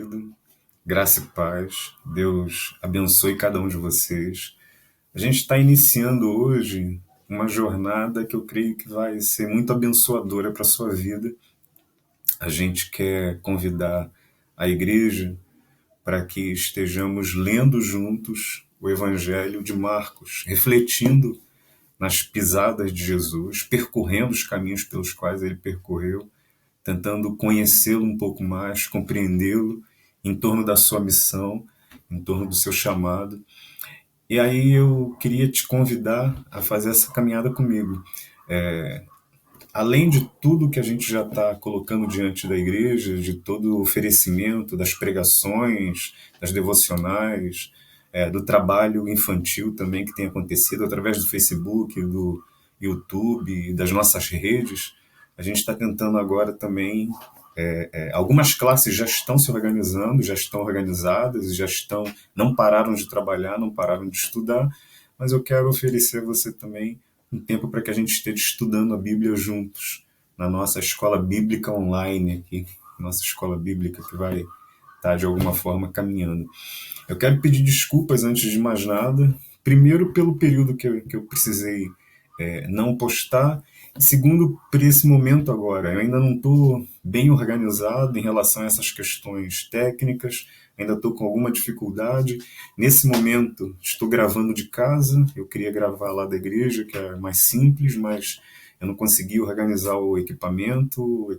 querido. Graça e paz. Deus abençoe cada um de vocês. A gente está iniciando hoje uma jornada que eu creio que vai ser muito abençoadora para a sua vida. A gente quer convidar a igreja para que estejamos lendo juntos o Evangelho de Marcos, refletindo nas pisadas de Jesus, percorrendo os caminhos pelos quais ele percorreu, tentando conhecê-lo um pouco mais, compreendê-lo em torno da sua missão, em torno do seu chamado. E aí eu queria te convidar a fazer essa caminhada comigo. Além de tudo que a gente já está colocando diante da igreja, de todo o oferecimento, das pregações, das devocionais, do trabalho infantil também que tem acontecido através do Facebook, do YouTube, das nossas redes, a gente está tentando agora também. Algumas classes já estão se organizando, já estão organizadas, não pararam de trabalhar, não pararam de estudar, mas eu quero oferecer a você também um tempo para que a gente esteja estudando a Bíblia juntos, na nossa escola bíblica online aqui, nossa escola bíblica que vai estar de alguma forma caminhando. Eu quero pedir desculpas antes de mais nada, primeiro pelo período que eu precisei não postar, e segundo por esse momento agora. Eu ainda não estou bem organizado em relação a essas questões técnicas, ainda estou com alguma dificuldade. Nesse momento estou gravando de casa, eu queria gravar lá da igreja, que é mais simples, mas eu não consegui organizar o equipamento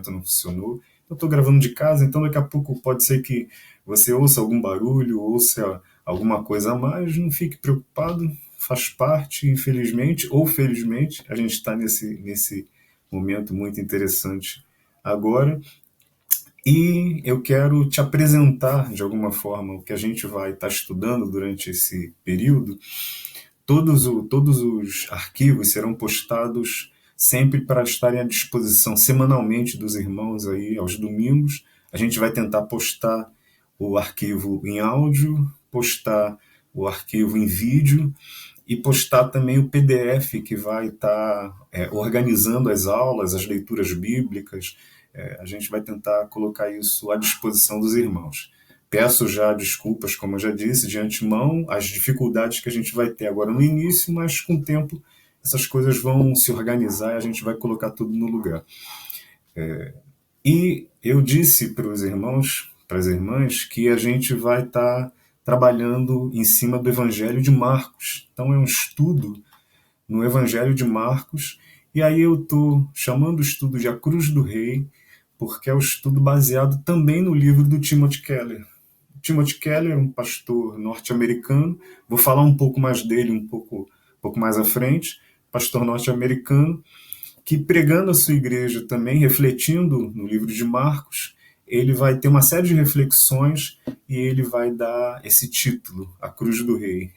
não funcionou. Eu estou gravando de casa, então daqui a pouco pode ser que você ouça algum barulho, ouça alguma coisa a mais, não fique preocupado, faz parte, infelizmente ou felizmente, a gente está nesse momento muito interessante agora. E eu quero te apresentar, de alguma forma, o que a gente vai estar estudando durante esse período. Todos os arquivos serão postados sempre para estarem à disposição semanalmente dos irmãos aí aos domingos. A gente vai tentar postar o arquivo em áudio, postar o arquivo em vídeo e postar também o PDF que vai estar organizando as aulas, as leituras bíblicas. A gente vai tentar colocar isso à disposição dos irmãos. Peço já desculpas, como eu já disse, de antemão, as dificuldades que a gente vai ter agora no início, mas com o tempo essas coisas vão se organizar e a gente vai colocar tudo no lugar. E eu disse para os irmãos, para as irmãs, que a gente vai estar trabalhando em cima do Evangelho de Marcos. Então é um estudo no Evangelho de Marcos, e aí eu estou chamando o estudo de A Cruz do Rei, porque é um estudo baseado também no livro do Timothy Keller. Timothy Keller é um pastor norte-americano, vou falar um pouco mais dele um pouco mais à frente, pastor norte-americano, que pregando a sua igreja também, refletindo no livro de Marcos, ele vai ter uma série de reflexões e ele vai dar esse título, A Cruz do Rei.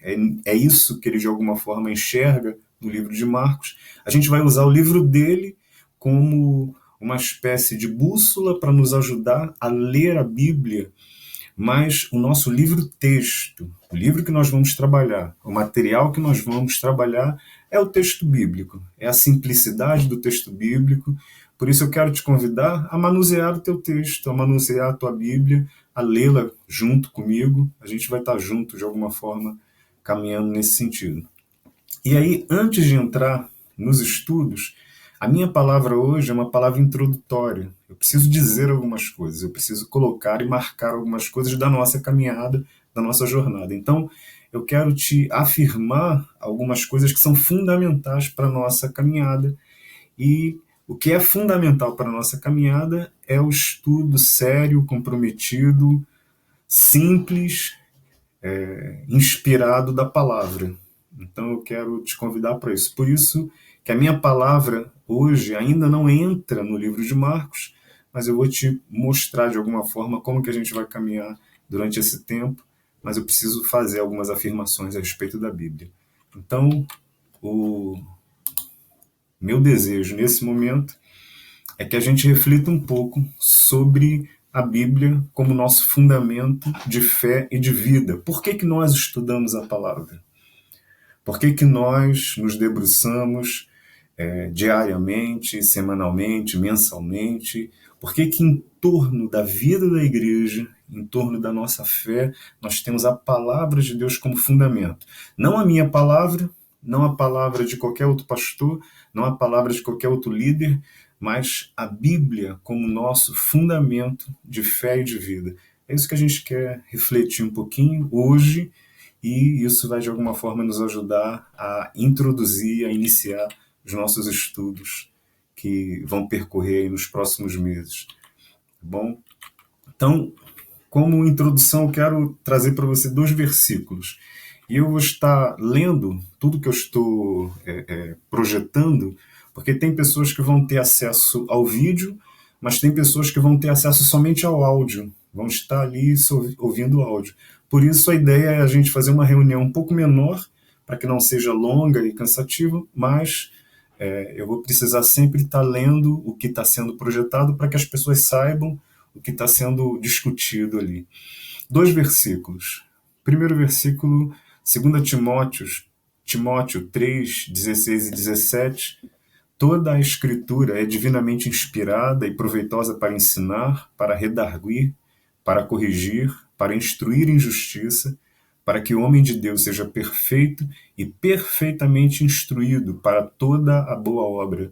É isso que ele de alguma forma enxerga no livro de Marcos. A gente vai usar o livro dele como uma espécie de bússola para nos ajudar a ler a Bíblia, mas o nosso livro-texto, o livro que nós vamos trabalhar, o material que nós vamos trabalhar é o texto bíblico, é a simplicidade do texto bíblico. Por isso eu quero te convidar a manusear o teu texto, a manusear a tua Bíblia, a lê-la junto comigo. A gente vai estar junto, de alguma forma, caminhando nesse sentido. E aí, antes de entrar nos estudos, a minha palavra hoje é uma palavra introdutória. Eu preciso dizer algumas coisas, eu preciso colocar e marcar algumas coisas da nossa caminhada, da nossa jornada. Então, eu quero te afirmar algumas coisas que são fundamentais para a nossa caminhada. E o que é fundamental para a nossa caminhada é o estudo sério, comprometido, simples, inspirado da palavra. Então eu quero te convidar para isso. Por isso que a minha palavra hoje ainda não entra no livro de Marcos, mas eu vou te mostrar de alguma forma como que a gente vai caminhar durante esse tempo, mas eu preciso fazer algumas afirmações a respeito da Bíblia. Então, o meu desejo nesse momento é que a gente reflita um pouco sobre a Bíblia como nosso fundamento de fé e de vida. Por que nós estudamos a palavra? Por que nós nos debruçamos diariamente, semanalmente, mensalmente, Por que que em torno da vida da igreja, em torno da nossa fé, nós temos a palavra de Deus como fundamento? Não a minha palavra, não a palavra de qualquer outro pastor, não a palavra de qualquer outro líder, mas a Bíblia como nosso fundamento de fé e de vida. É isso que a gente quer refletir um pouquinho hoje, e isso vai de alguma forma nos ajudar a introduzir, a iniciar os nossos estudos que vão percorrer aí nos próximos meses. Tá bom? Então, como introdução, eu quero trazer para você 2 versículos. E eu vou estar lendo tudo que eu estou projetando, porque tem pessoas que vão ter acesso ao vídeo, mas tem pessoas que vão ter acesso somente ao áudio, vão estar ali ouvindo o áudio. Por isso a ideia é a gente fazer uma reunião um pouco menor, para que não seja longa e cansativa, mas eu vou precisar sempre estar lendo o que está sendo projetado para que as pessoas saibam o que está sendo discutido ali. 2 versículos. Primeiro versículo, 2 Timóteo 3, 16 e 17. Toda a Escritura é divinamente inspirada e proveitosa para ensinar, para redarguir, para corrigir, para instruir em justiça, para que o homem de Deus seja perfeito e perfeitamente instruído para toda a boa obra.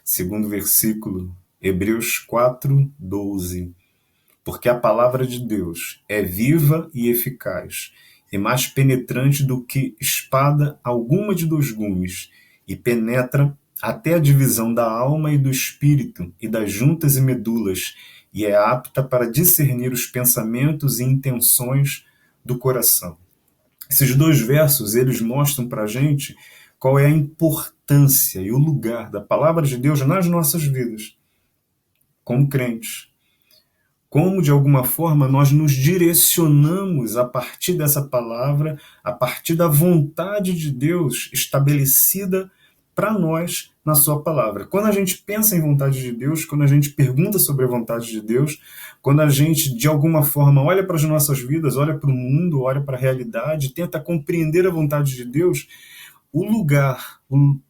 Segundo versículo, Hebreus 4, 12. Porque a palavra de Deus é viva e eficaz, e mais penetrante do que espada alguma de 2 gumes, e penetra até a divisão da alma e do espírito, e das juntas e medulas, e é apta para discernir os pensamentos e intenções do coração. Esses 2 versos, eles mostram para a gente qual é a importância e o lugar da palavra de Deus nas nossas vidas, como crentes. Como, de alguma forma, nós nos direcionamos a partir dessa palavra, a partir da vontade de Deus estabelecida para nós na sua palavra. Quando a gente pensa em vontade de Deus, quando a gente pergunta sobre a vontade de Deus, quando a gente, de alguma forma, olha para as nossas vidas, olha para o mundo, olha para a realidade, tenta compreender a vontade de Deus, o lugar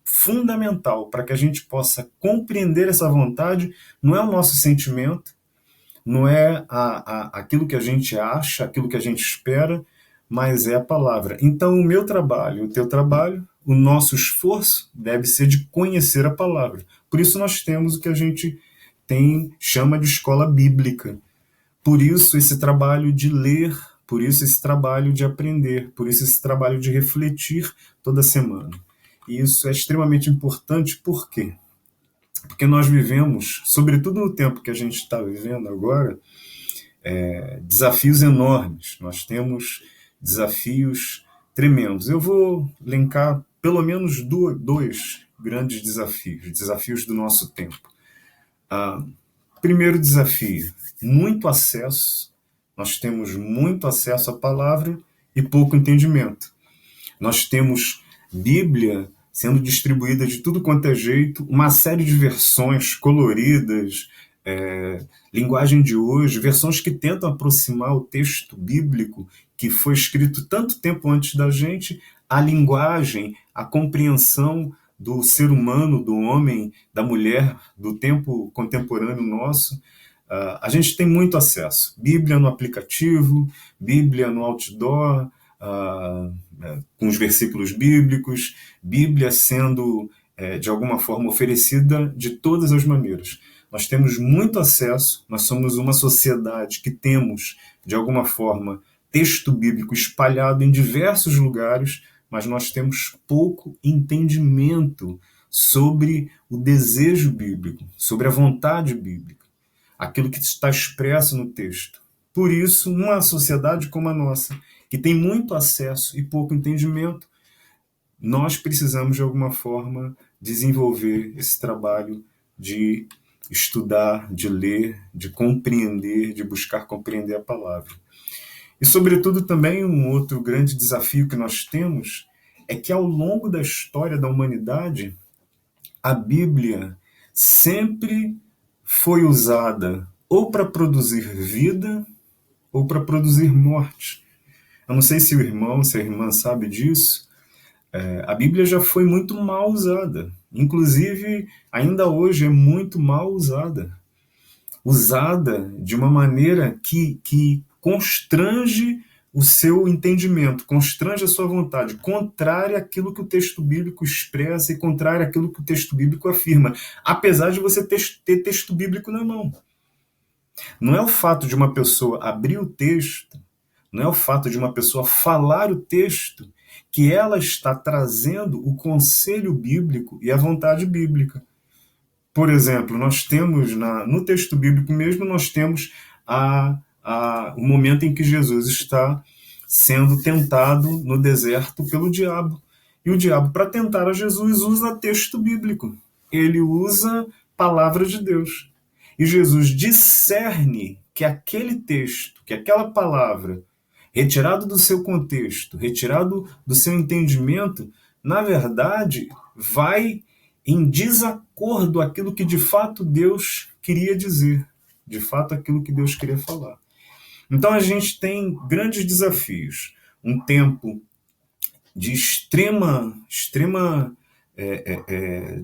fundamental para que a gente possa compreender essa vontade não é o nosso sentimento, não é aquilo que a gente acha, aquilo que a gente espera, mas é a palavra. Então, o meu trabalho, o teu trabalho, o nosso esforço deve ser de conhecer a palavra. Por isso nós temos o que a gente chama de escola bíblica. Por isso esse trabalho de ler, por isso esse trabalho de aprender, por isso esse trabalho de refletir toda semana. E isso é extremamente importante, por quê? Porque nós vivemos, sobretudo no tempo que a gente está vivendo agora, desafios enormes. Nós temos desafios tremendos. Eu vou elencar pelo menos 2 grandes desafios do nosso tempo. Primeiro desafio, muito acesso. Nós temos muito acesso à palavra e pouco entendimento. Nós temos Bíblia sendo distribuída de tudo quanto é jeito, uma série de versões coloridas, linguagem de hoje, versões que tentam aproximar o texto bíblico que foi escrito tanto tempo antes da gente, a linguagem, a compreensão do ser humano, do homem, da mulher, do tempo contemporâneo nosso. A gente tem muito acesso. Bíblia no aplicativo, Bíblia no outdoor, com os versículos bíblicos, Bíblia sendo, de alguma forma, oferecida de todas as maneiras. Nós temos muito acesso, nós somos uma sociedade que temos, de alguma forma, texto bíblico espalhado em diversos lugares, mas nós temos pouco entendimento sobre o desejo bíblico, sobre a vontade bíblica, aquilo que está expresso no texto. Por isso, uma sociedade como a nossa, que tem muito acesso e pouco entendimento, nós precisamos, de alguma forma, desenvolver esse trabalho de estudar, de ler, de compreender, de buscar compreender a palavra. E, sobretudo, também um outro grande desafio que nós temos é que, ao longo da história da humanidade, a Bíblia sempre foi usada ou para produzir vida ou para produzir morte. Eu não sei se o irmão, se a irmã sabe disso. A Bíblia já foi muito mal usada. Inclusive, ainda hoje é muito mal usada. usada de uma maneira que constrange o seu entendimento, constrange a sua vontade, contrária àquilo que o texto bíblico expressa e contrária àquilo que o texto bíblico afirma, apesar de você ter texto bíblico na mão. Não é o fato de uma pessoa abrir o texto, não é o fato de uma pessoa falar o texto, que ela está trazendo o conselho bíblico e a vontade bíblica. Por exemplo, nós temos no texto bíblico mesmo, nós temos o momento em que Jesus está sendo tentado no deserto pelo diabo. E o diabo, para tentar a Jesus, usa texto bíblico. Ele usa palavra de Deus. E Jesus discerne que aquele texto, que aquela palavra, retirado do seu contexto, retirado do seu entendimento, na verdade, vai em desacordo aquilo que de fato Deus queria dizer, de fato aquilo que Deus queria falar. Então a gente tem grandes desafios, um tempo de extrema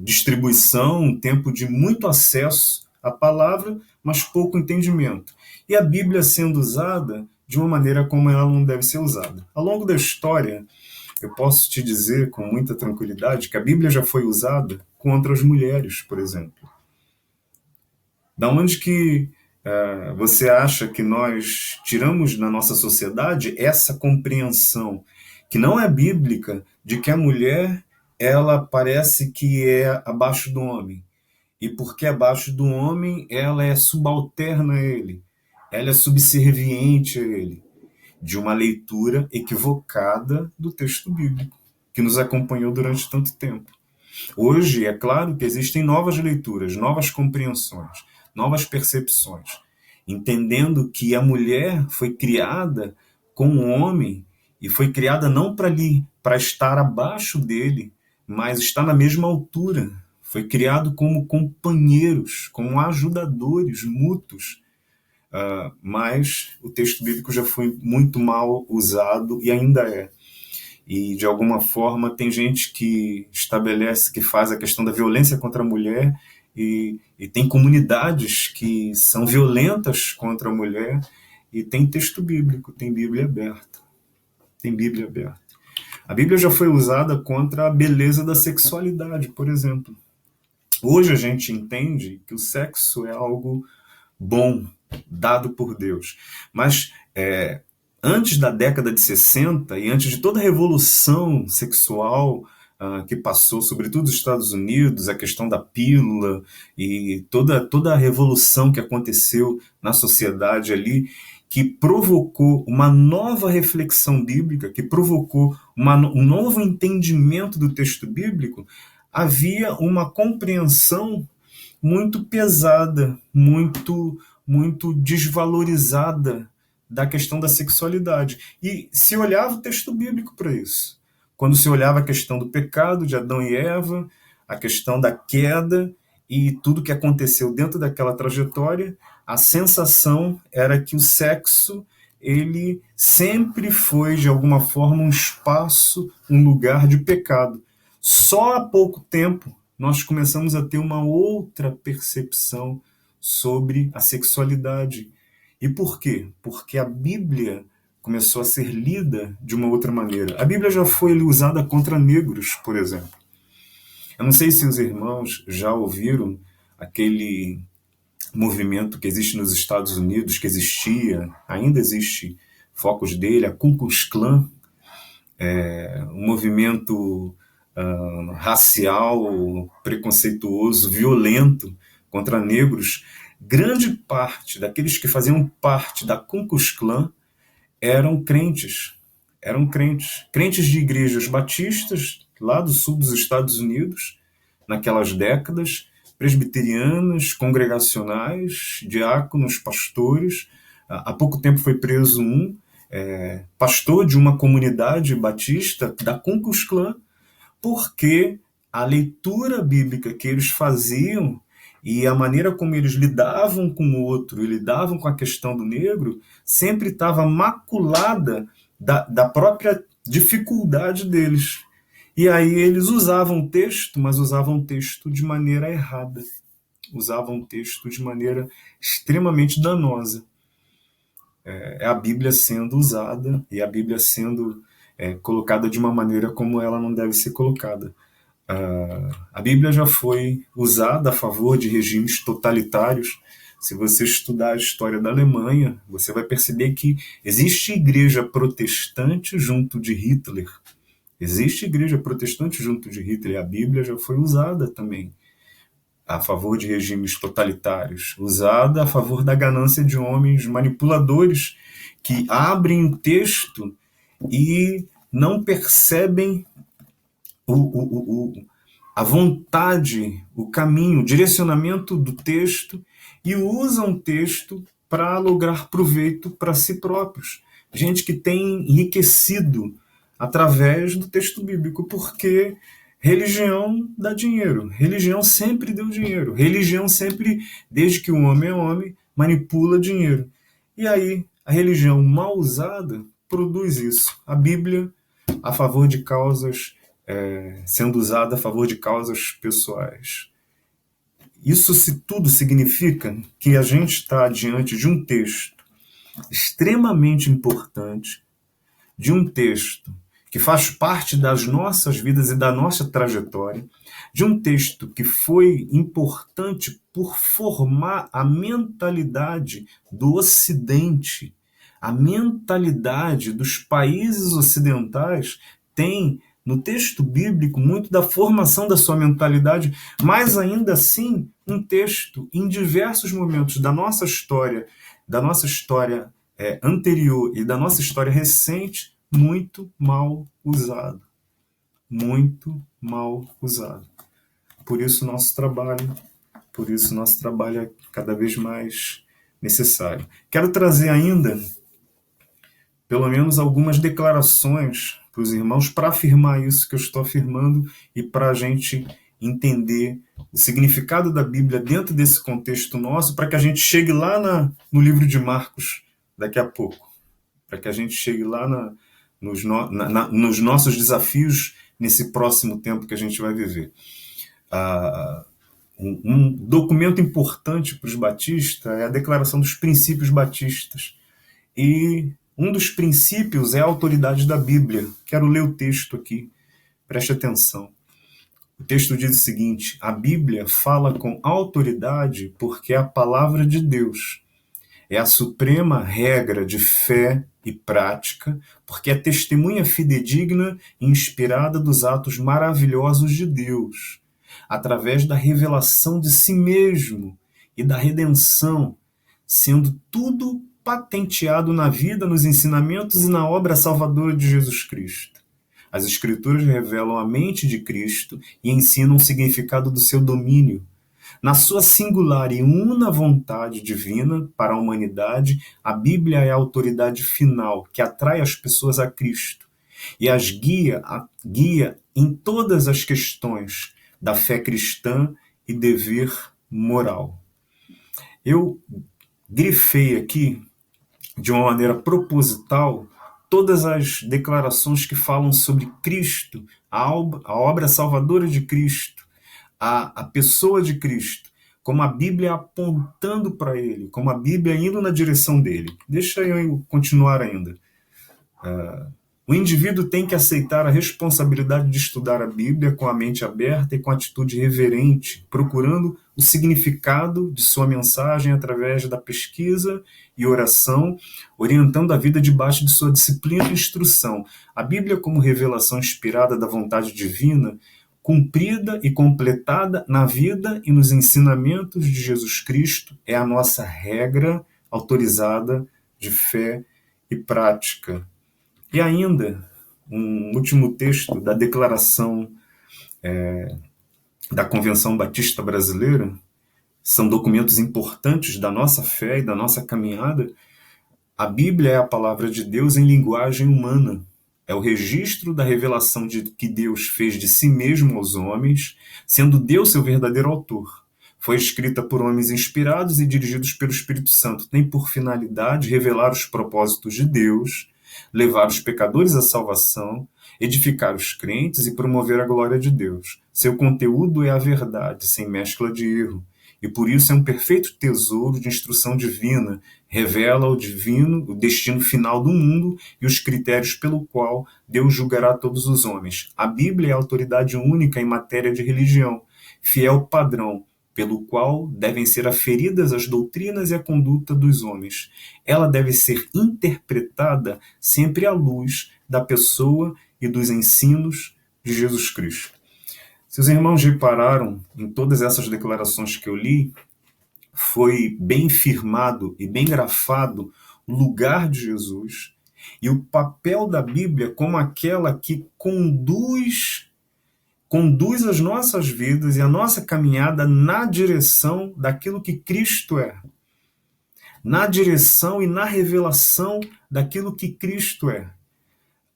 distribuição, um tempo de muito acesso à palavra, mas pouco entendimento. E a Bíblia sendo usada de uma maneira como ela não deve ser usada. Ao longo da história, eu posso te dizer com muita tranquilidade que a Bíblia já foi usada contra as mulheres, por exemplo. Da onde que você acha que nós tiramos na nossa sociedade essa compreensão que não é bíblica de que a mulher ela parece que é abaixo do homem. E porque abaixo do homem ela é subalterna a ele, ela é subserviente a ele, de uma leitura equivocada do texto bíblico, que nos acompanhou durante tanto tempo. Hoje, é claro que existem novas leituras, novas compreensões, novas percepções, entendendo que a mulher foi criada com o homem e foi criada não para estar abaixo dele, mas estar na mesma altura. Foi criado como companheiros, como ajudadores mútuos. Mas o texto bíblico já foi muito mal usado e ainda é. E, de alguma forma, tem gente que estabelece, que faz a questão da violência contra a mulher e tem comunidades que são violentas contra a mulher e tem texto bíblico, tem Bíblia aberta. Tem Bíblia aberta. A Bíblia já foi usada contra a beleza da sexualidade, por exemplo. Hoje a gente entende que o sexo é algo bom, dado por Deus. Mas antes da década de 60 e antes de toda a revolução sexual que passou, sobretudo nos Estados Unidos, a questão da pílula e toda a revolução que aconteceu na sociedade ali, que provocou uma nova reflexão bíblica, que provocou um novo entendimento do texto bíblico, havia uma compreensão muito pesada, muito desvalorizada da questão da sexualidade. E se olhava o texto bíblico para isso. Quando se olhava a questão do pecado de Adão e Eva, a questão da queda e tudo que aconteceu dentro daquela trajetória, a sensação era que o sexo ele sempre foi, de alguma forma, um espaço, um lugar de pecado. Só há pouco tempo nós começamos a ter uma outra percepção sobre a sexualidade. E por quê? Porque a Bíblia começou a ser lida de uma outra maneira. A Bíblia já foi usada contra negros, por exemplo. Eu não sei se os irmãos já ouviram aquele movimento que existe nos Estados Unidos, que existia, ainda existe focos dele, a Ku Klux Klan, um movimento racial, preconceituoso, violento contra negros. Grande parte daqueles que faziam parte da Ku Klux Klan eram crentes de igrejas batistas lá do sul dos Estados Unidos, naquelas décadas, presbiterianas, congregacionais, diáconos, pastores. Há pouco tempo foi preso um pastor de uma comunidade batista da Ku Klux Klan, porque a leitura bíblica que eles faziam e a maneira como eles lidavam com o outro e lidavam com a questão do negro sempre estava maculada da própria dificuldade deles. E aí eles usavam o texto, mas usavam o texto de maneira errada. usavam o texto de maneira extremamente danosa. É a Bíblia sendo usada e a Bíblia sendo colocada de uma maneira como ela não deve ser colocada. A Bíblia já foi usada a favor de regimes totalitários. Se você estudar a história da Alemanha, você vai perceber que existe igreja protestante junto de Hitler. Existe igreja protestante junto de Hitler. A Bíblia já foi usada também a favor de regimes totalitários, usada a favor da ganância de homens manipuladores que abrem o texto e não percebem a vontade, o caminho, o direcionamento do texto e usam o texto para lograr proveito para si próprios. Gente que tem enriquecido através do texto bíblico, porque religião dá dinheiro, religião sempre deu dinheiro, religião sempre, desde que o homem é homem, manipula dinheiro. E aí, a religião mal usada produz isso. A Bíblia, a favor de causas sendo usada a favor de causas pessoais. Isso tudo significa que a gente está diante de um texto extremamente importante, de um texto que faz parte das nossas vidas e da nossa trajetória, de um texto que foi importante por formar a mentalidade do Ocidente. A mentalidade dos países ocidentais tem no texto bíblico muito da formação da sua mentalidade, mas ainda assim um texto em diversos momentos da nossa história anterior e da nossa história recente, muito mal usado. Muito mal usado. Por isso nosso trabalho é cada vez mais necessário. Quero trazer ainda pelo menos algumas declarações para os irmãos para afirmar isso que eu estou afirmando e para a gente entender o significado da Bíblia dentro desse contexto nosso, para que a gente chegue lá no livro de Marcos daqui a pouco, para que a gente chegue lá nos nossos desafios nesse próximo tempo que a gente vai viver. Um documento importante para os batistas é a Declaração dos Princípios Batistas. E um dos princípios é a autoridade da Bíblia. Quero ler o texto aqui, preste atenção. O texto diz o seguinte: a Bíblia fala com autoridade porque é a palavra de Deus. É a suprema regra de fé e prática, porque é testemunha fidedigna e inspirada dos atos maravilhosos de Deus, através da revelação de si mesmo e da redenção, sendo tudo patenteado na vida, nos ensinamentos e na obra salvadora de Jesus Cristo. As Escrituras revelam a mente de Cristo e ensinam o significado do seu domínio. Na sua singular e una vontade divina para a humanidade, a Bíblia é a autoridade final que atrai as pessoas a Cristo e as guia em todas as questões da fé cristã e dever moral. Eu grifei aqui, de uma maneira proposital, todas as declarações que falam sobre Cristo, a obra salvadora de Cristo, a pessoa de Cristo, como a Bíblia apontando para ele, como a Bíblia indo na direção dele. Deixa eu continuar ainda. O indivíduo tem que aceitar a responsabilidade de estudar a Bíblia com a mente aberta e com atitude reverente, procurando o significado de sua mensagem através da pesquisa e oração, orientando a vida debaixo de sua disciplina e instrução. A Bíblia, como revelação inspirada da vontade divina, cumprida e completada na vida e nos ensinamentos de Jesus Cristo, é a nossa regra autorizada de fé e prática. E ainda, um último texto da declaração da Convenção Batista Brasileira, são documentos importantes da nossa fé e da nossa caminhada. A Bíblia é a palavra de Deus em linguagem humana. É o registro da revelação que Deus fez de si mesmo aos homens, sendo Deus seu verdadeiro autor. Foi escrita por homens inspirados e dirigidos pelo Espírito Santo. Tem por finalidade revelar os propósitos de Deus, levar os pecadores à salvação, edificar os crentes e promover a glória de Deus. Seu conteúdo é a verdade, sem mescla de erro, e por isso é um perfeito tesouro de instrução divina. Revela o divino, o destino final do mundo e os critérios pelo qual Deus julgará todos os homens. A Bíblia é a autoridade única em matéria de religião, fiel padrão pelo qual devem ser aferidas as doutrinas e a conduta dos homens. Ela deve ser interpretada sempre à luz da pessoa e dos ensinos de Jesus Cristo. Se os irmãos repararam em todas essas declarações que eu li, foi bem firmado e bem grafado o lugar de Jesus e o papel da Bíblia como aquela que conduz as nossas vidas e a nossa caminhada na direção daquilo que Cristo é. Na direção e na revelação daquilo que Cristo é.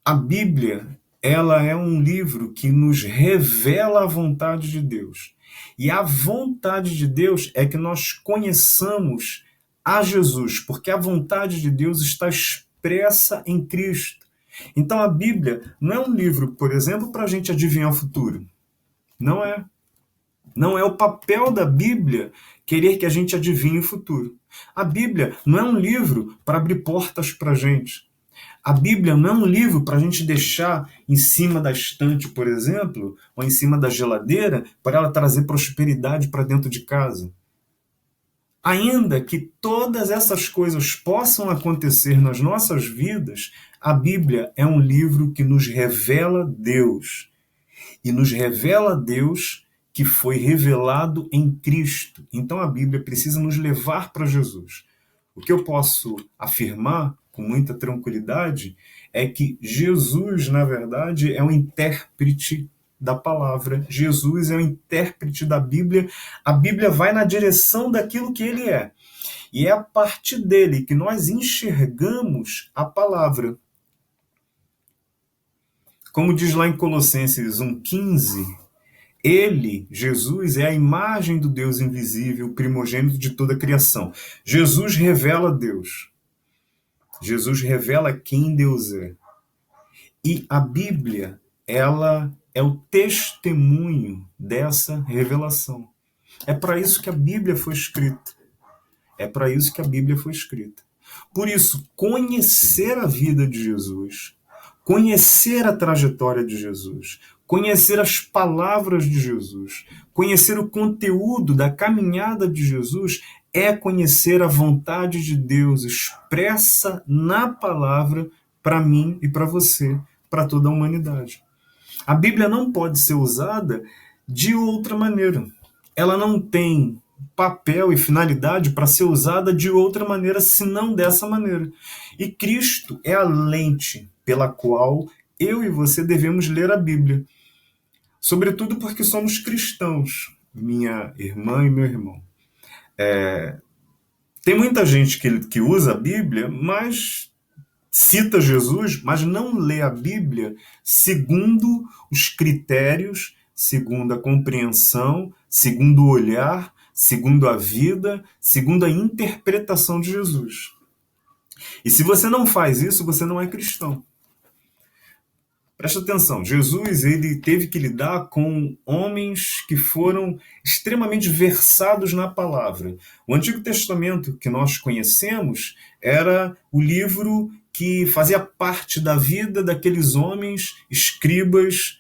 A Bíblia, ela é um livro que nos revela a vontade de Deus. E a vontade de Deus é que nós conheçamos a Jesus, porque a vontade de Deus está expressa em Cristo. Então a Bíblia não é um livro, por exemplo, para a gente adivinhar o futuro. Não é. Não é o papel da Bíblia querer que a gente adivinhe o futuro. A Bíblia não é um livro para abrir portas para a gente. A Bíblia não é um livro para a gente deixar em cima da estante, por exemplo, ou em cima da geladeira, para ela trazer prosperidade para dentro de casa. Ainda que todas essas coisas possam acontecer nas nossas vidas, a Bíblia é um livro que nos revela Deus. E nos revela Deus que foi revelado em Cristo. Então a Bíblia precisa nos levar para Jesus. O que eu posso afirmar com muita tranquilidade é que Jesus, na verdade, é o intérprete da palavra. Jesus é o intérprete da Bíblia. A Bíblia vai na direção daquilo que ele é. E é a partir dele que nós enxergamos a palavra. Como diz lá em Colossenses 1,15, ele, Jesus, é a imagem do Deus invisível, primogênito de toda a criação. Jesus revela Deus. Jesus revela quem Deus é. E a Bíblia, ela é o testemunho dessa revelação. É para isso que a Bíblia foi escrita. É para isso que a Bíblia foi escrita. Por isso, conhecer a vida de Jesus, conhecer a trajetória de Jesus, conhecer as palavras de Jesus, conhecer o conteúdo da caminhada de Jesus é conhecer a vontade de Deus expressa na palavra para mim e para você, para toda a humanidade. A Bíblia não pode ser usada de outra maneira. Ela não tem papel e finalidade para ser usada de outra maneira, senão dessa maneira. E Cristo é a lente pela qual eu e você devemos ler a Bíblia. Sobretudo porque somos cristãos, minha irmã e meu irmão. Tem muita gente que usa a Bíblia, mas cita Jesus, mas não lê a Bíblia segundo os critérios, segundo a compreensão, segundo o olhar, segundo a vida, segundo a interpretação de Jesus. E se você não faz isso, você não é cristão. Presta atenção, Jesus ele teve que lidar com homens que foram extremamente versados na palavra. O Antigo Testamento que nós conhecemos era o livro que fazia parte da vida daqueles homens, escribas,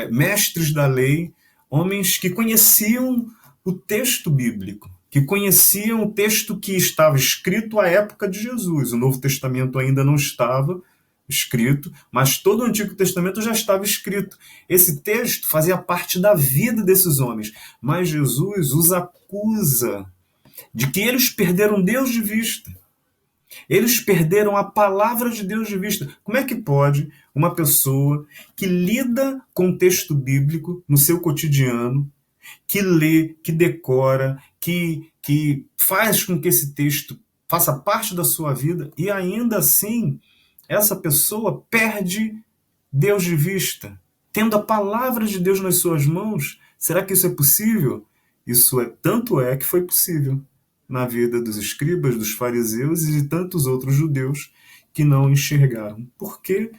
mestres da lei, homens que conheciam o texto bíblico, que conheciam o texto que estava escrito à época de Jesus. O Novo Testamento ainda não estava escrito, mas todo o Antigo Testamento já estava escrito. Esse texto fazia parte da vida desses homens, mas Jesus os acusa de que eles perderam Deus de vista. Eles perderam a palavra de Deus de vista. Como é que pode uma pessoa que lida com o texto bíblico no seu cotidiano, que lê, que decora, que faz com que esse texto faça parte da sua vida e ainda assim essa pessoa perde Deus de vista, tendo a palavra de Deus nas suas mãos? Será que isso é possível? Tanto é que foi possível na vida dos escribas, dos fariseus e de tantos outros judeus que não enxergaram. Por quê?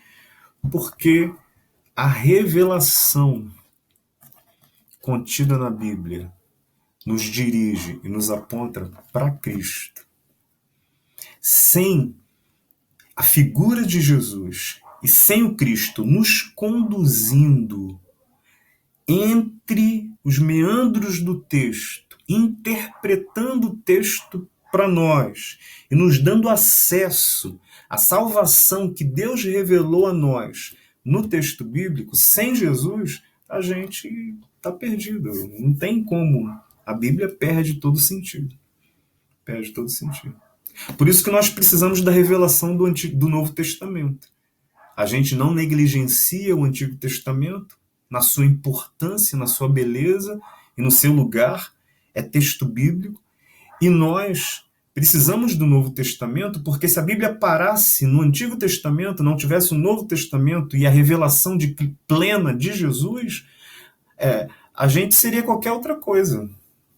Porque a revelação contida na Bíblia nos dirige e nos aponta para Cristo. Sem a figura de Jesus e sem o Cristo nos conduzindo entre os meandros do texto, interpretando o texto para nós e nos dando acesso à salvação que Deus revelou a nós no texto bíblico, sem Jesus, a gente está perdido. Não tem como. A Bíblia perde todo sentido. Perde todo sentido. Por isso que nós precisamos da revelação do Novo Testamento. A gente não negligencia o Antigo Testamento na sua importância, na sua beleza e no seu lugar. É texto bíblico. E nós precisamos do Novo Testamento, porque se a Bíblia parasse no Antigo Testamento, não tivesse o Novo Testamento e a revelação plena de Jesus, a gente seria qualquer outra coisa.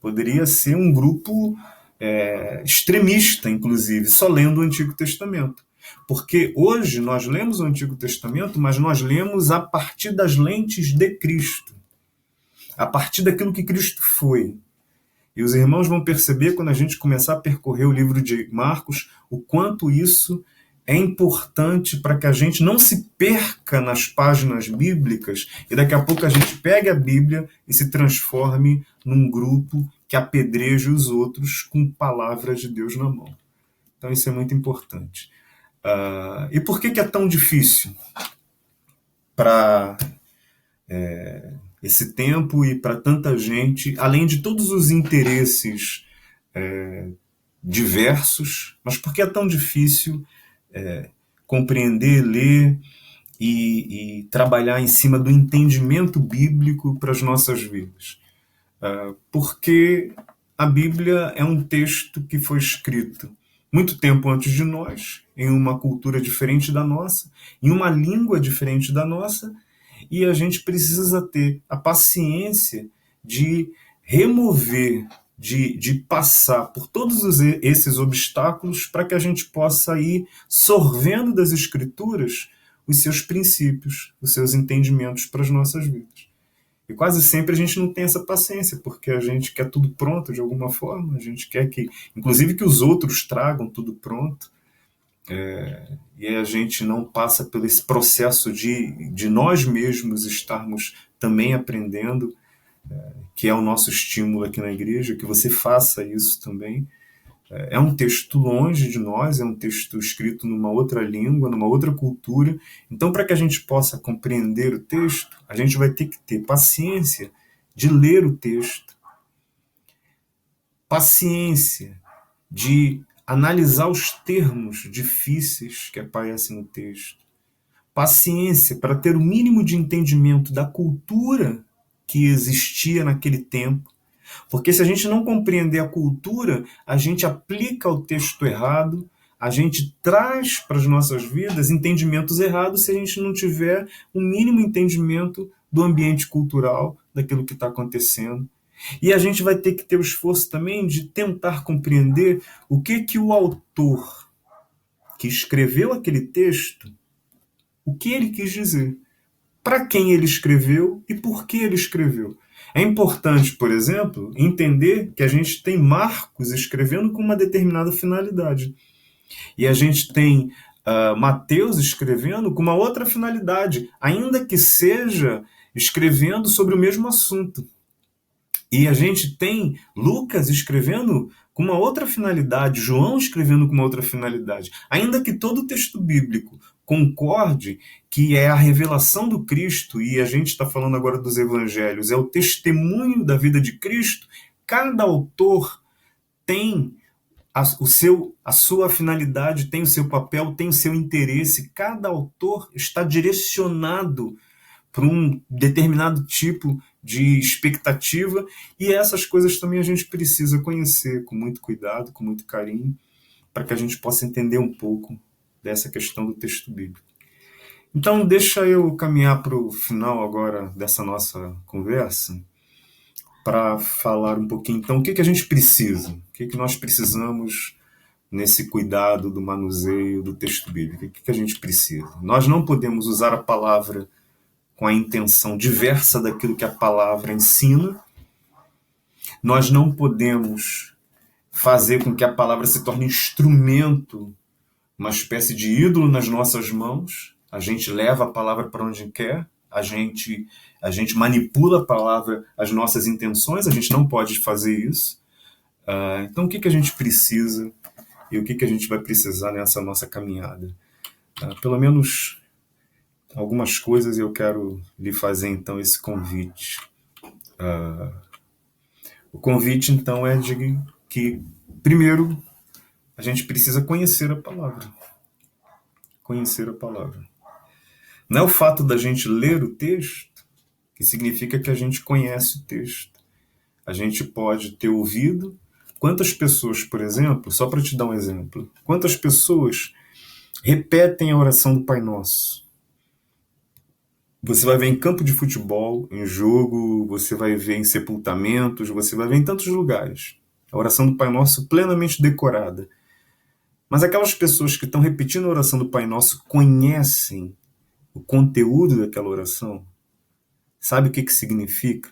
Poderia ser um grupo extremista, inclusive, só lendo o Antigo Testamento. Porque hoje nós lemos o Antigo Testamento, mas nós lemos a partir das lentes de Cristo, a partir daquilo que Cristo foi. E os irmãos vão perceber, quando a gente começar a percorrer o livro de Marcos, o quanto isso é importante para que a gente não se perca nas páginas bíblicas e daqui a pouco a gente pegue a Bíblia e se transforme num grupo que apedreja os outros com palavras de Deus na mão. Então isso é muito importante. E por que é tão difícil para esse tempo e para tanta gente, além de todos os interesses diversos, mas por que é tão difícil compreender, ler e trabalhar em cima do entendimento bíblico para as nossas vidas? Porque a Bíblia é um texto que foi escrito muito tempo antes de nós, em uma cultura diferente da nossa, em uma língua diferente da nossa, e a gente precisa ter a paciência de remover, de passar por todos esses obstáculos para que a gente possa ir sorvendo das Escrituras os seus princípios, os seus entendimentos para as nossas vidas. E quase sempre a gente não tem essa paciência, porque a gente quer tudo pronto de alguma forma, a gente quer que, inclusive, que os outros tragam tudo pronto, e a gente não passa por esse processo de nós mesmos estarmos também aprendendo, que é o nosso estímulo aqui na igreja, que você faça isso também. É um texto longe de nós, é um texto escrito numa outra língua, numa outra cultura. Então, para que a gente possa compreender o texto, a gente vai ter que ter paciência de ler o texto, paciência de analisar os termos difíceis que aparecem no texto, paciência para ter o mínimo de entendimento da cultura que existia naquele tempo. Porque se a gente não compreender a cultura, a gente aplica o texto errado, a gente traz para as nossas vidas entendimentos errados se a gente não tiver um mínimo entendimento do ambiente cultural, daquilo que está acontecendo. E a gente vai ter que ter o esforço também de tentar compreender o que o autor que escreveu aquele texto, o que ele quis dizer, para quem ele escreveu e por que ele escreveu. É importante, por exemplo, entender que a gente tem Marcos escrevendo com uma determinada finalidade. E a gente tem Mateus escrevendo com uma outra finalidade, ainda que seja escrevendo sobre o mesmo assunto. E a gente tem Lucas escrevendo com uma outra finalidade, João escrevendo com uma outra finalidade. Ainda que todo o texto bíblico concorde que é a revelação do Cristo, e a gente está falando agora dos evangelhos, é o testemunho da vida de Cristo, cada autor tem a sua finalidade, tem o seu papel, tem o seu interesse, cada autor está direcionado para um determinado tipo de expectativa, e essas coisas também a gente precisa conhecer com muito cuidado, com muito carinho, para que a gente possa entender um pouco dessa questão do texto bíblico. Então, deixa eu caminhar para o final agora dessa nossa conversa, para falar um pouquinho, então, o que a gente precisa, o que nós precisamos nesse cuidado do manuseio do texto bíblico, o que a gente precisa. Nós não podemos usar a palavra com a intenção diversa daquilo que a palavra ensina, Nós não podemos fazer com que a palavra se torne instrumento, uma espécie de ídolo nas nossas mãos. A gente leva a palavra para onde quer, a gente manipula a palavra, as nossas intenções, a gente não pode fazer isso. Então, o que a gente precisa e o que a gente vai precisar nessa nossa caminhada? Pelo menos algumas coisas eu quero lhe fazer, então, esse convite. O convite, então, é de que, primeiro, a gente precisa conhecer a palavra. Conhecer a palavra. Não é o fato da gente ler o texto que significa que a gente conhece o texto. A gente pode ter ouvido. Quantas pessoas, por exemplo, só para te dar um exemplo, quantas pessoas repetem a oração do Pai Nosso? Você vai ver em campo de futebol, em jogo, você vai ver em sepultamentos, você vai ver em tantos lugares. A oração do Pai Nosso plenamente decorada. Mas aquelas pessoas que estão repetindo a oração do Pai Nosso conhecem o conteúdo daquela oração? Sabe o que significa?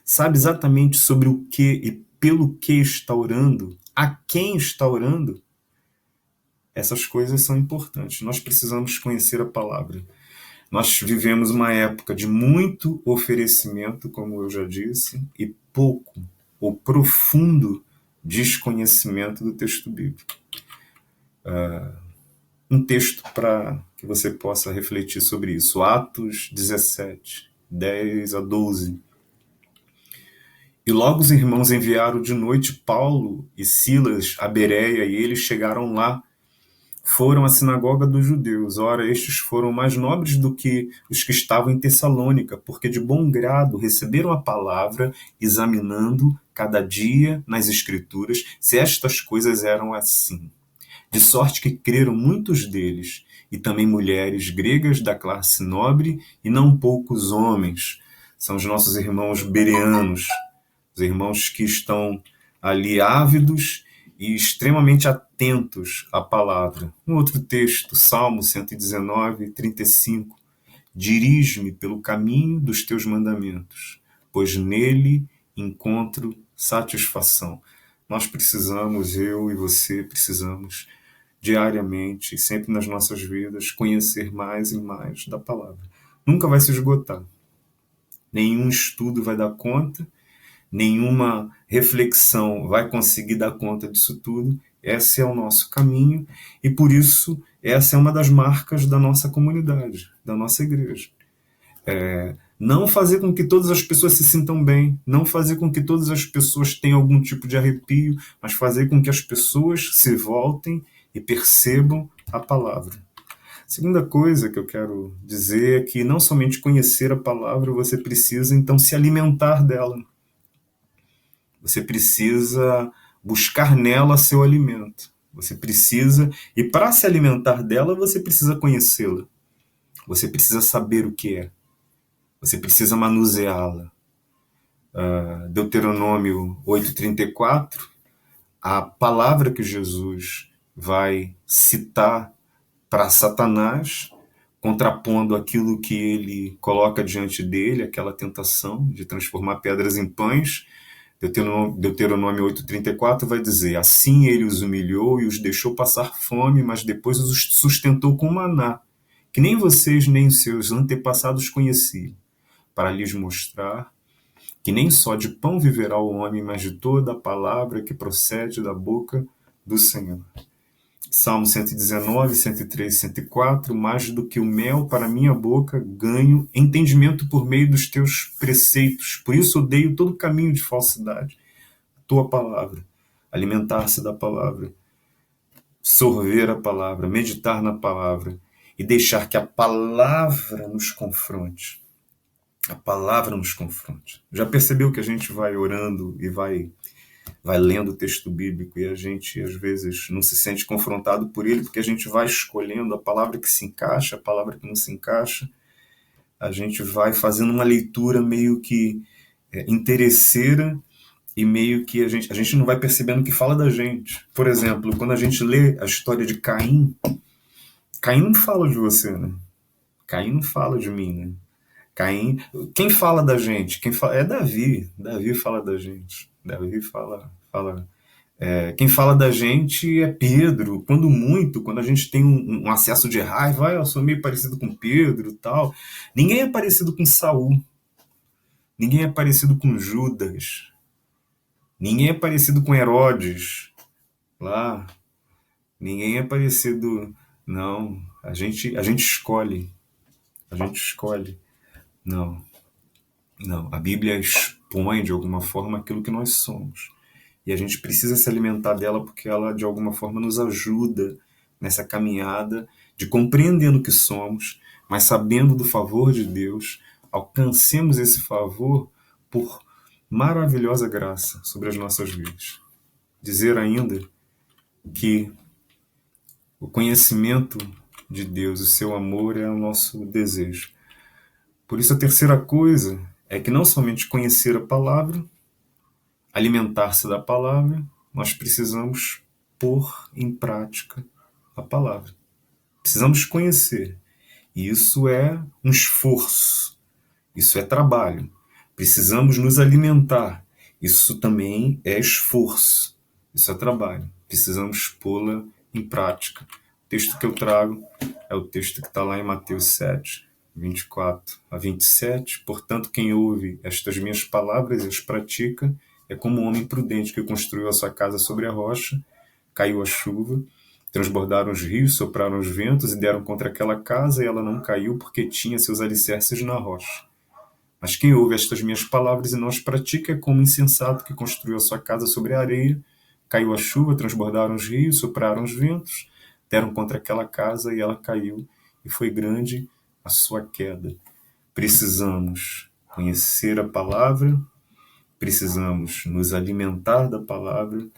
Sabe exatamente sobre o que e pelo que está orando? A quem está orando? Essas coisas são importantes. Nós precisamos conhecer a palavra. Nós vivemos uma época de muito oferecimento, como eu já disse, e pouco ou profundo desconhecimento do texto bíblico. Um texto para que você possa refletir sobre isso. Atos 17, 10 a 12. E logo os irmãos enviaram de noite Paulo e Silas a Bereia, e eles chegaram lá. Foram à sinagoga dos judeus. Ora, estes foram mais nobres do que os que estavam em Tessalônica, porque de bom grado receberam a palavra, examinando cada dia nas Escrituras se estas coisas eram assim. De sorte que creram muitos deles, e também mulheres gregas da classe nobre, e não poucos homens. São os nossos irmãos bereanos, os irmãos que estão ali ávidos e extremamente atentos à palavra. Um outro texto, Salmo 119, 35. Dirige-me pelo caminho dos teus mandamentos, pois nele encontro satisfação. Nós precisamos, eu e você, precisamos diariamente, sempre nas nossas vidas, conhecer mais e mais da palavra. Nunca vai se esgotar. Nenhum estudo vai dar conta, nenhuma reflexão vai conseguir dar conta disso tudo. Esse é o nosso caminho e, por isso, essa é uma das marcas da nossa comunidade, da nossa igreja. Não fazer com que todas as pessoas se sintam bem, não fazer com que todas as pessoas tenham algum tipo de arrepio, mas fazer com que as pessoas se voltem e percebam a palavra. Segunda coisa que eu quero dizer é que não somente conhecer a palavra, você precisa então se alimentar dela. Você precisa buscar nela seu alimento. Você precisa, e para se alimentar dela, você precisa conhecê-la. Você precisa saber o que é. Você precisa manuseá-la. Deuteronômio 8:34, a palavra que Jesus vai citar para Satanás, contrapondo aquilo que ele coloca diante dele, aquela tentação de transformar pedras em pães. Deuteronômio 8:34 vai dizer: assim ele os humilhou e os deixou passar fome, mas depois os sustentou com maná, que nem vocês nem os seus antepassados conheciam, para lhes mostrar que nem só de pão viverá o homem, mas de toda a palavra que procede da boca do Senhor. Salmo 119, 103, 104, mais do que o mel para minha boca, ganho entendimento por meio dos teus preceitos. Por isso odeio todo caminho de falsidade. Tua palavra, alimentar-se da palavra, sorver a palavra, meditar na palavra e deixar que a palavra nos confronte. A palavra nos confronte. Já percebeu que a gente vai orando e vai lendo o texto bíblico e a gente, às vezes, não se sente confrontado por ele, porque a gente vai escolhendo a palavra que se encaixa, a palavra que não se encaixa. A gente vai fazendo uma leitura meio que interesseira e meio que a gente não vai percebendo que fala da gente. Por exemplo, quando a gente lê a história de Caim, Caim não fala de você, né? Caim não fala de mim, né? Caim, quem fala da gente? Quem fala, é Davi. Davi fala da gente. Davi fala quem fala da gente é Pedro. Quando muito, quando a gente tem um acesso de raiva, eu sou meio parecido com Pedro e tal. Ninguém é parecido com Saul. Ninguém é parecido com Judas. Ninguém é parecido com Herodes. Lá. Ninguém é parecido. Não. A gente escolhe. A gente escolhe. Não. Não. A Bíblia expõe de alguma forma aquilo que nós somos. E a gente precisa se alimentar dela porque ela, de alguma forma, nos ajuda nessa caminhada de compreendendo o que somos, mas sabendo do favor de Deus, alcancemos esse favor por maravilhosa graça sobre as nossas vidas. Dizer ainda que o conhecimento de Deus, o seu amor é o nosso desejo. Por isso, a terceira coisa é que não somente conhecer a palavra, alimentar-se da palavra, nós precisamos pôr em prática a palavra. Precisamos conhecer. E isso é um esforço. Isso é trabalho. Precisamos nos alimentar. Isso também é esforço. Isso é trabalho. Precisamos pô-la em prática. O texto que eu trago é o texto que está lá em Mateus 7, 24 a 27. Portanto, quem ouve estas minhas palavras e as pratica é como um homem prudente que construiu a sua casa sobre a rocha, caiu a chuva, transbordaram os rios, sopraram os ventos e deram contra aquela casa, e ela não caiu porque tinha seus alicerces na rocha. Mas quem ouve estas minhas palavras e não as pratica é como um insensato que construiu a sua casa sobre a areia, caiu a chuva, transbordaram os rios, sopraram os ventos, deram contra aquela casa e ela caiu, e foi grande a sua queda. Precisamos conhecer a palavra, precisamos nos alimentar da palavra,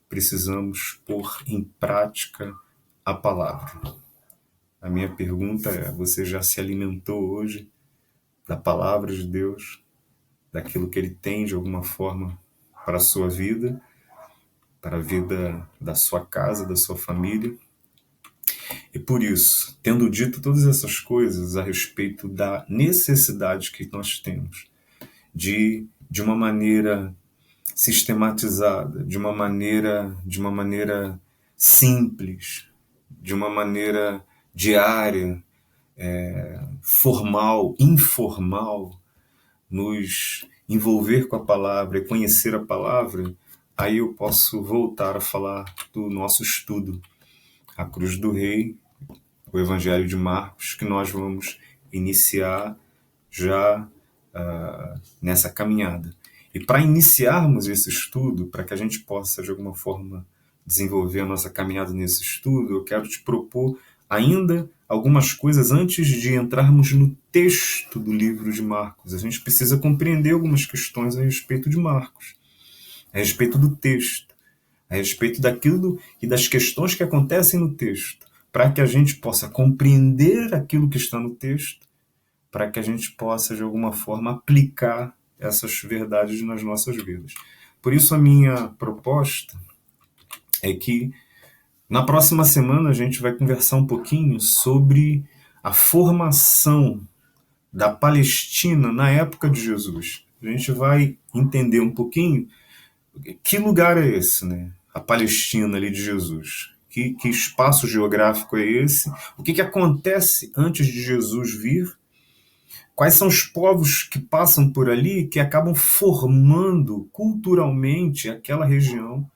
precisamos pôr em prática a palavra. A minha pergunta é: você já se alimentou hoje da palavra de Deus, daquilo que Ele tem de alguma forma para a sua vida, para a vida da sua casa, da sua família? E por isso, tendo dito todas essas coisas a respeito da necessidade que nós temos de uma maneira sistematizada, de uma maneira simples, de uma maneira diária, formal, informal, nos envolver com a palavra e conhecer a palavra, aí eu posso voltar a falar do nosso estudo, a Cruz do Rei, o Evangelho de Marcos, que nós vamos iniciar já nessa caminhada. E para iniciarmos esse estudo, para que a gente possa, de alguma forma, desenvolver a nossa caminhada nesse estudo, eu quero te propor ainda algumas coisas antes de entrarmos no texto do livro de Marcos. A gente precisa compreender algumas questões a respeito de Marcos, a respeito do texto, a respeito daquilo e das questões que acontecem no texto, para que a gente possa compreender aquilo que está no texto, para que a gente possa, de alguma forma, aplicar essas verdades nas nossas vidas. Por isso, a minha proposta é que na próxima semana a gente vai conversar um pouquinho sobre a formação da Palestina na época de Jesus. A gente vai entender um pouquinho que lugar é esse, né? A Palestina ali de Jesus. Que espaço geográfico é esse? O que acontece antes de Jesus vir? Quais são os povos que passam por ali que acabam formando culturalmente aquela região?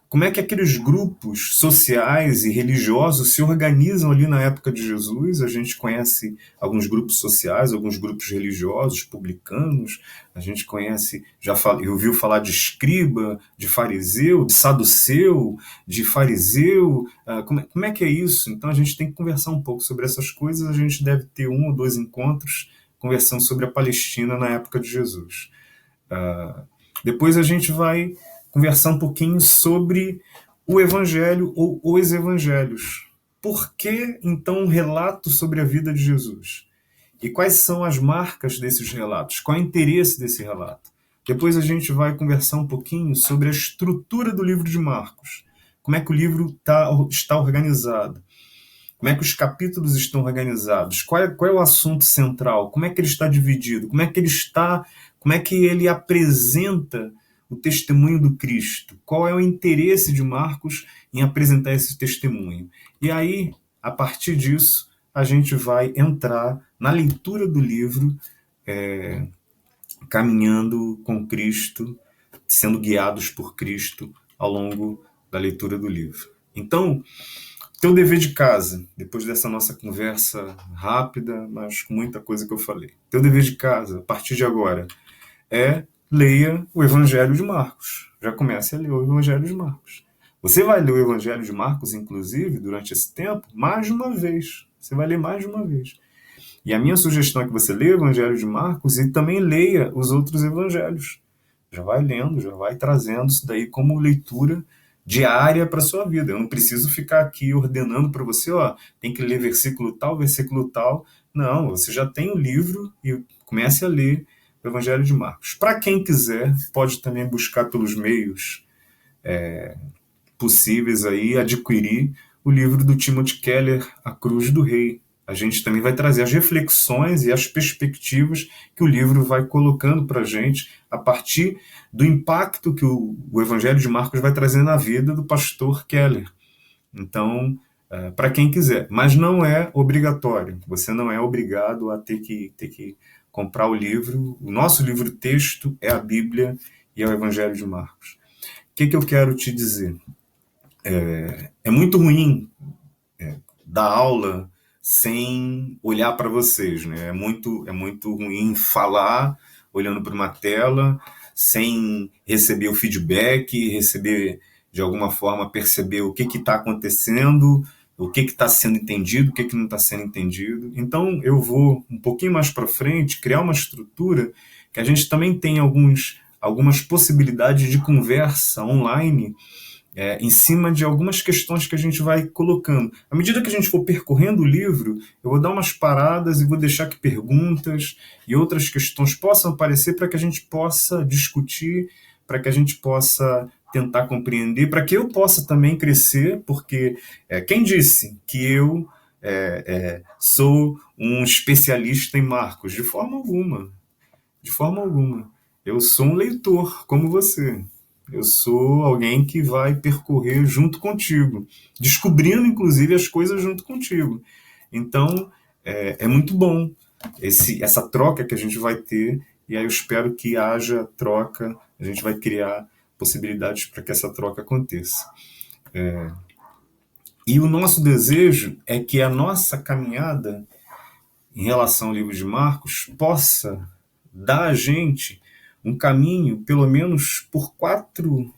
Como é que aqueles grupos sociais e religiosos se organizam ali na época de Jesus? A gente conhece alguns grupos sociais, alguns grupos religiosos, publicanos, a gente conhece, ouviu falar de escriba, de fariseu, de saduceu, de fariseu. Como é que é isso? Então a gente tem que conversar um pouco sobre essas coisas, a gente deve ter 1 ou 2 encontros conversando sobre a Palestina na época de Jesus. Depois a gente vai conversar um pouquinho sobre o Evangelho ou os Evangelhos. Por que, então, um relato sobre a vida de Jesus? E quais são as marcas desses relatos? Qual é o interesse desse relato? Depois a gente vai conversar um pouquinho sobre a estrutura do livro de Marcos. Como é que o livro está organizado? Como é que os capítulos estão organizados? Qual é o assunto central? Como é que ele está dividido? Como é que ele apresenta o testemunho do Cristo? Qual é o interesse de Marcos em apresentar esse testemunho? E aí, a partir disso, a gente vai entrar na leitura do livro, caminhando com Cristo, sendo guiados por Cristo ao longo da leitura do livro. Então, teu dever de casa, depois dessa nossa conversa rápida, mas com muita coisa que eu falei. Teu dever de casa, a partir de agora, leia o Evangelho de Marcos. Já comece a ler o Evangelho de Marcos. Você vai ler o Evangelho de Marcos, inclusive, durante esse tempo, mais de uma vez. Você vai ler mais de uma vez. E a minha sugestão é que você leia o Evangelho de Marcos e também leia os outros evangelhos. Já vai lendo, já vai trazendo isso daí como leitura diária para a sua vida. Eu não preciso ficar aqui ordenando para você, tem que ler versículo tal, versículo tal. Não, você já tem o livro e comece a ler o Evangelho de Marcos. Para quem quiser, pode também buscar pelos meios possíveis aí, adquirir o livro do Timothy Keller, A Cruz do Rei. A gente também vai trazer as reflexões e as perspectivas que o livro vai colocando para a gente a partir do impacto que o Evangelho de Marcos vai trazer na vida do pastor Keller. Então, para quem quiser, mas não é obrigatório. Você não é obrigado a ter que comprar o livro. O nosso livro-texto é a Bíblia e é o Evangelho de Marcos. O que eu quero te dizer? É muito ruim dar aula sem olhar para vocês, né? É muito ruim falar olhando para uma tela, sem receber o feedback, receber, de alguma forma, perceber o que está acontecendo, o que está sendo entendido, o que não está sendo entendido. Então, eu vou, um pouquinho mais para frente, criar uma estrutura que a gente também tem algumas possibilidades de conversa online em cima de algumas questões que a gente vai colocando. À medida que a gente for percorrendo o livro, eu vou dar umas paradas e vou deixar que perguntas e outras questões possam aparecer para que a gente possa discutir, para que a gente possa tentar compreender, para que eu possa também crescer, porque quem disse que eu sou um especialista em Marcos? De forma alguma. De forma alguma. Eu sou um leitor, como você. Eu sou alguém que vai percorrer junto contigo, descobrindo, inclusive, as coisas junto contigo. Então, é muito bom essa troca que a gente vai ter, e aí eu espero que haja troca, a gente vai criar possibilidades para que essa troca aconteça. E o nosso desejo é que a nossa caminhada em relação ao livro de Marcos possa dar a gente um caminho, pelo menos por quatro,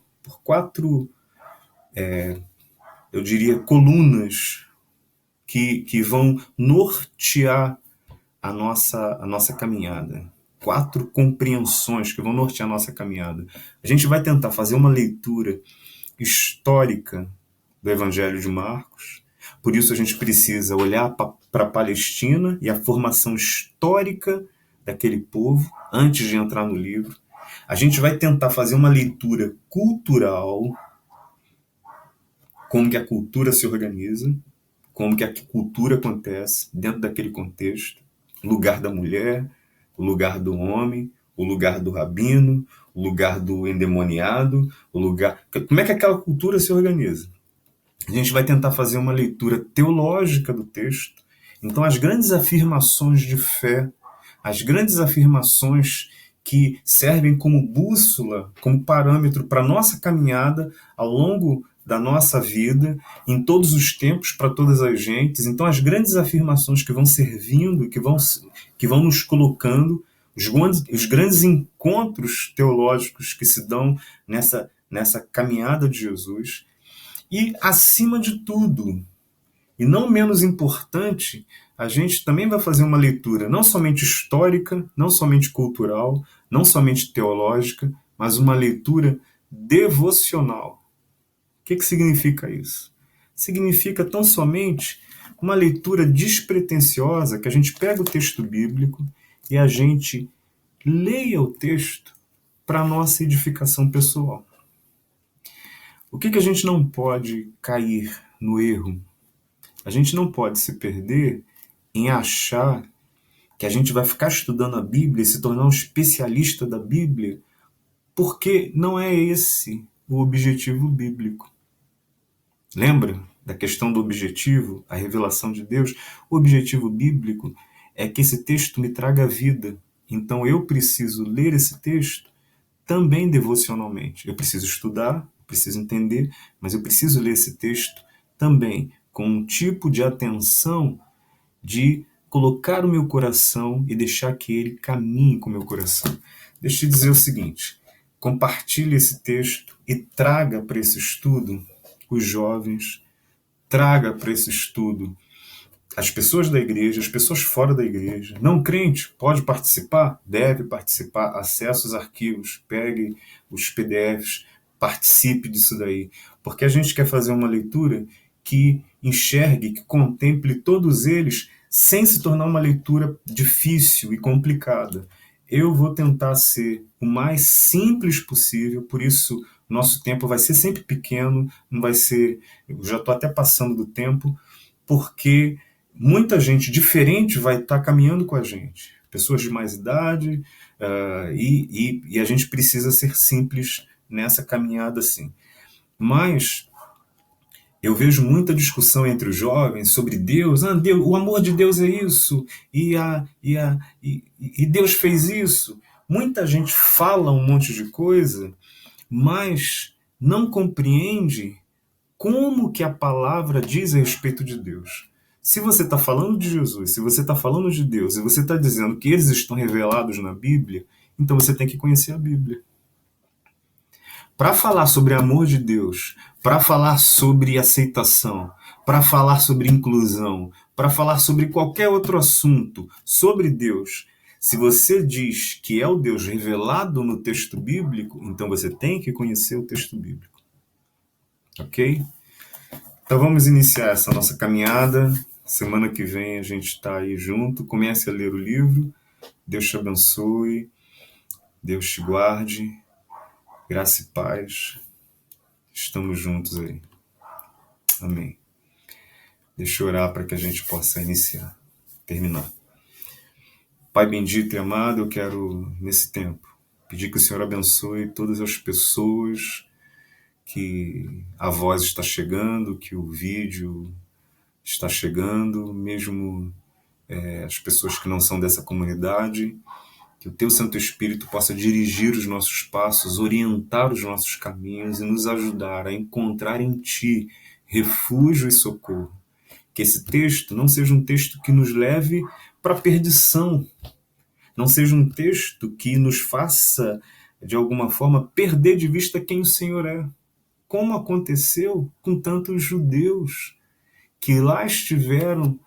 eu diria, colunas que vão nortear a nossa caminhada. 4 compreensões que vão nortear a nossa caminhada. A gente vai tentar fazer uma leitura histórica do Evangelho de Marcos. Por isso a gente precisa olhar para a Palestina e a formação histórica daquele povo antes de entrar no livro. A gente vai tentar fazer uma leitura cultural, como que a cultura se organiza, como que a cultura acontece dentro daquele contexto, o lugar da mulher, o lugar do homem, o lugar do rabino, o lugar do endemoniado, como é que aquela cultura se organiza. A gente vai tentar fazer uma leitura teológica do texto. Então, as grandes afirmações de fé, as grandes afirmações que servem como bússola, como parâmetro para a nossa caminhada ao longo da nossa vida, em todos os tempos, para todas as gentes. Então, as grandes afirmações que vão servindo, que vão nos colocando, os grandes encontros teológicos que se dão nessa caminhada de Jesus. E, acima de tudo, e não menos importante, a gente também vai fazer uma leitura não somente histórica, não somente cultural, não somente teológica, mas uma leitura devocional. O que significa isso? Significa tão somente uma leitura despretensiosa, que a gente pega o texto bíblico e a gente leia o texto para a nossa edificação pessoal. O que a gente não pode cair no erro? A gente não pode se perder em achar que a gente vai ficar estudando a Bíblia e se tornar um especialista da Bíblia porque não é esse o objetivo bíblico. Lembra da questão do objetivo, a revelação de Deus? O objetivo bíblico é que esse texto me traga vida. Então eu preciso ler esse texto também devocionalmente. Eu preciso estudar, preciso entender, mas eu preciso ler esse texto também com um tipo de atenção de colocar o meu coração e deixar que ele caminhe com o meu coração. Deixa eu te dizer o seguinte: compartilhe esse texto e traga para esse estudo os jovens, traga para esse estudo as pessoas da igreja, as pessoas fora da igreja. Não crente, pode participar? Deve participar. Acesse os arquivos, pegue os PDFs, participe disso daí. Porque a gente quer fazer uma leitura que enxergue, que contemple todos eles sem se tornar uma leitura difícil e complicada. Eu vou tentar ser o mais simples possível, por isso nosso tempo vai ser sempre pequeno, não vai ser. Eu já estou até passando do tempo, porque muita gente diferente vai estar caminhando com a gente. Pessoas de mais idade, e a gente precisa ser simples nessa caminhada assim. Mas eu vejo muita discussão entre os jovens sobre Deus. Deus, o amor de Deus é isso, e Deus fez isso. Muita gente fala um monte de coisa, mas não compreende como que a palavra diz a respeito de Deus. Se você está falando de Jesus, se você está falando de Deus, e você está dizendo que eles estão revelados na Bíblia, então você tem que conhecer a Bíblia. Para falar sobre amor de Deus, para falar sobre aceitação, para falar sobre inclusão, para falar sobre qualquer outro assunto sobre Deus, se você diz que é o Deus revelado no texto bíblico, então você tem que conhecer o texto bíblico. Ok? Então vamos iniciar essa nossa caminhada. Semana que vem a gente está aí junto. Comece a ler o livro. Deus te abençoe. Deus te guarde. Graça e paz. Estamos juntos aí. Amém. Deixa eu orar para que a gente possa iniciar, terminar. Pai bendito e amado, eu quero, nesse tempo, pedir que o Senhor abençoe todas as pessoas que a voz está chegando, que o vídeo está chegando, mesmo as pessoas que não são dessa comunidade, que o Teu Santo Espírito possa dirigir os nossos passos, orientar os nossos caminhos e nos ajudar a encontrar em Ti refúgio e socorro. Que esse texto não seja um texto que nos leve para a perdição, não seja um texto que nos faça, de alguma forma, perder de vista quem o Senhor é, como aconteceu com tantos judeus que lá estiveram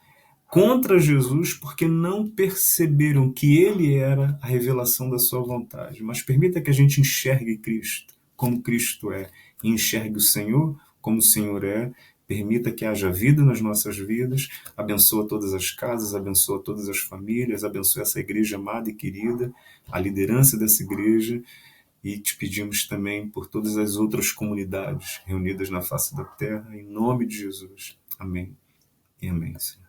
contra Jesus porque não perceberam que ele era a revelação da sua vontade. Mas permita que a gente enxergue Cristo como Cristo é, e enxergue o Senhor como o Senhor é. Permita que haja vida nas nossas vidas, abençoa todas as casas, abençoa todas as famílias, abençoa essa igreja amada e querida, a liderança dessa igreja, e te pedimos também por todas as outras comunidades reunidas na face da terra, em nome de Jesus. Amém e amém, Senhor.